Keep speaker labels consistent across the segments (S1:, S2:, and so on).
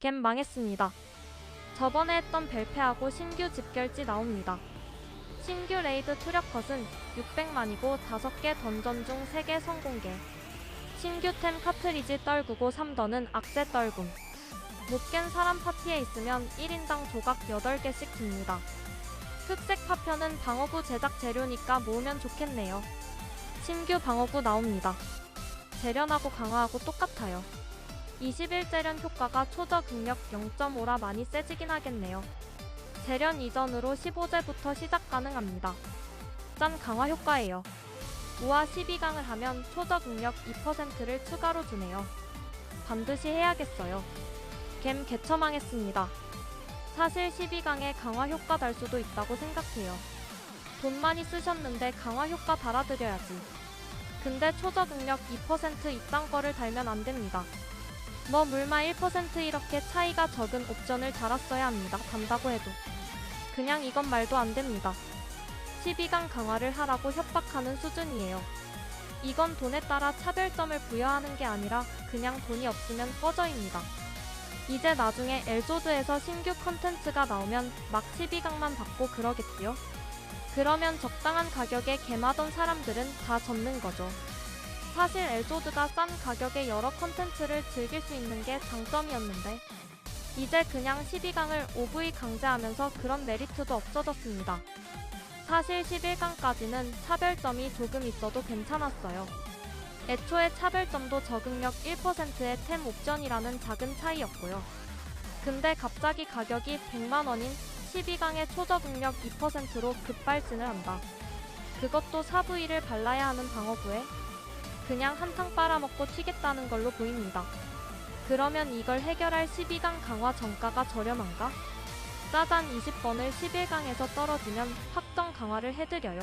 S1: 겜 망했습니다. 저번에 했던 벨페하고 신규 집결지 나옵니다. 신규 레이드 투력컷은 600만이고 5개 던전 중 3개 성공개. 신규 템 카트리지 떨구고 3던은 악세 떨굼. 못 깬 사람 파티에 있으면 1인당 조각 8개씩 줍니다. 흑색 파편은 방어구 제작 재료니까 모으면 좋겠네요. 신규 방어구 나옵니다. 재련하고 강화하고 똑같아요. 21 재련 효과가 초저극력 0.5라 많이 세지긴 하겠네요. 재련 이전으로 15제부터 시작 가능합니다. 짠 강화 효과예요. 5와 12강을 하면 초저극력 2%를 추가로 주네요. 반드시 해야겠어요. 겜 개처망했습니다. 사실 12강에 강화 효과 달 수도 있다고 생각해요. 돈 많이 쓰셨는데 강화 효과 달아드려야지. 근데 초저극력 2% 이딴 거를 달면 안 됩니다. 뭐 물마 1% 이렇게 차이가 적은 옵션을 달았어야 합니다. 단다고 해도. 그냥 이건 말도 안 됩니다. 12강 강화를 하라고 협박하는 수준이에요. 이건 돈에 따라 차별점을 부여하는 게 아니라 그냥 돈이 없으면 꺼져입니다. 이제 나중에 엘조드에서 신규 컨텐츠가 나오면 막 12강만 받고 그러겠지요? 그러면 적당한 가격에 겜하던 사람들은 다 접는 거죠. 사실 엘조드가 싼 가격에 여러 컨텐츠를 즐길 수 있는 게 장점이었는데 이제 그냥 12강을 OV 강제하면서 그런 메리트도 없어졌습니다. 사실 11강까지는 차별점이 조금 있어도 괜찮았어요. 애초에 차별점도 저극력 1%의 템 옵션이라는 작은 차이였고요. 근데 갑자기 가격이 100만원인 12강의 초저극력 2%로 급발진을 한다. 그것도 4V를 발라야 하는 방어구에 그냥 한탕 빨아먹고 튀겠다는 걸로 보입니다. 그러면 이걸 해결할 12강 강화 정가가 저렴한가? 짜잔 20번을 11강에서 떨어지면 확정 강화를 해드려요.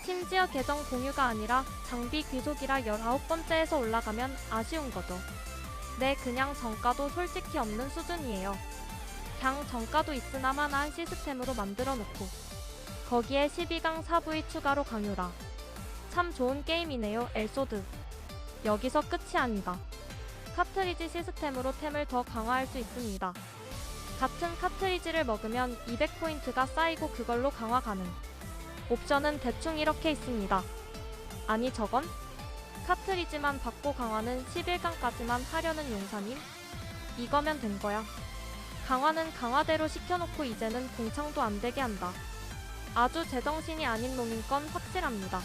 S1: 심지어 계정 공유가 아니라 장비 귀속이라 19번째에서 올라가면 아쉬운 거죠. 네, 그냥 정가도 솔직히 없는 수준이에요. 그냥 정가도 있으나 마나한 시스템으로 만들어 놓고 거기에 12강 4V 추가로 강요라. 참 좋은 게임이네요. 엘소드. 여기서 끝이 아니다. 카트리지 시스템으로 템을 더 강화할 수 있습니다. 같은 카트리지를 먹으면 200포인트가 쌓이고 그걸로 강화 가능. 옵션은 대충 이렇게 있습니다. 아니 저건? 카트리지만 받고 강화는 11강까지만 하려는 용사님? 이거면 된 거야. 강화는 강화대로 시켜놓고 이제는 공창도 안 되게 한다. 아주 제정신이 아닌 놈인 건 확실합니다.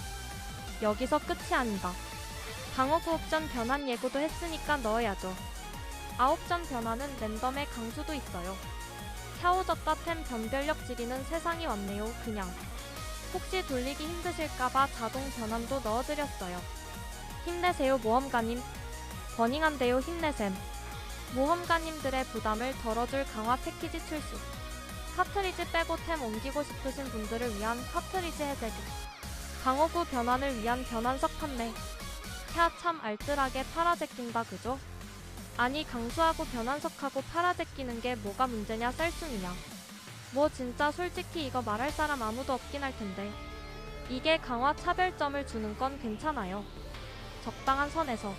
S1: 여기서 끝이 아니다. 방어구 옵션 변환 예고도 했으니까 넣어야죠. 9전 변화는 랜덤의 강수도 있어요. 샤오졌다 템 변별력 지리는 세상이 왔네요. 그냥 혹시 돌리기 힘드실까봐 자동 변환도 넣어드렸어요. 힘내세요 모험가님. 버닝한데요 힘내셈. 모험가님들의 부담을 덜어줄 강화 패키지 출시. 카트리지 빼고 템 옮기고 싶으신 분들을 위한 카트리지 해제기. 방어구 변환을 위한 변환석 판매. 캬 참 알뜰하게 팔아제낀다 그죠? 아니 강수하고 변환석하고 팔아제끼는 게 뭐가 문제냐 쌀순이냐. 뭐 진짜 솔직히 이거 말할 사람 아무도 없긴 할 텐데 이게 강화 차별점을 주는 건 괜찮아요. 적당한 선에서.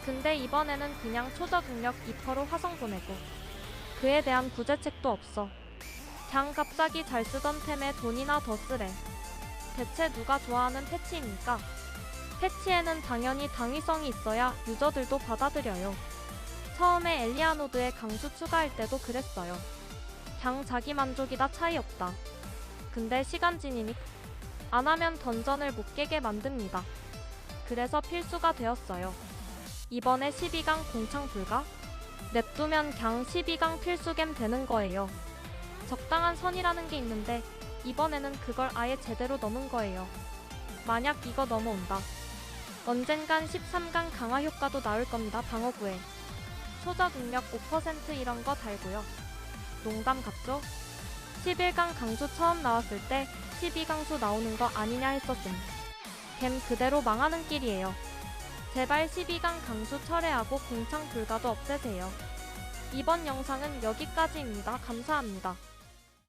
S1: 근데 이번에는 그냥 초저극력 2%로 화성 보내고 그에 대한 구제책도 없어. 그냥 갑자기 잘 쓰던 템에 돈이나 더 쓰래. 대체 누가 좋아하는 패치입니까? 패치에는 당연히 당위성이 있어야 유저들도 받아들여요. 처음에 엘리아노드에 강수 추가할 때도 그랬어요. 그냥 자기 만족이다 차이 없다. 근데 시간 지니니 안 하면 던전을 못 깨게 만듭니다. 그래서 필수가 되었어요. 이번에 12강 공창 불가? 냅두면 그냥 12강 필수겜 되는 거예요. 적당한 선이라는 게 있는데 이번에는 그걸 아예 제대로 넘은 거예요. 만약 이거 넘어온다. 언젠간 13강 강화 효과도 나올 겁니다. 방어구에. 초저극력 5% 이런 거 달고요. 농담 같죠? 11강 강수 처음 나왔을 때 12강수 나오는 거 아니냐 했었음. 겜 그대로 망하는 길이에요. 제발 12강 강수 철회하고 공창 불가도 없애세요. 이번 영상은 여기까지입니다. 감사합니다.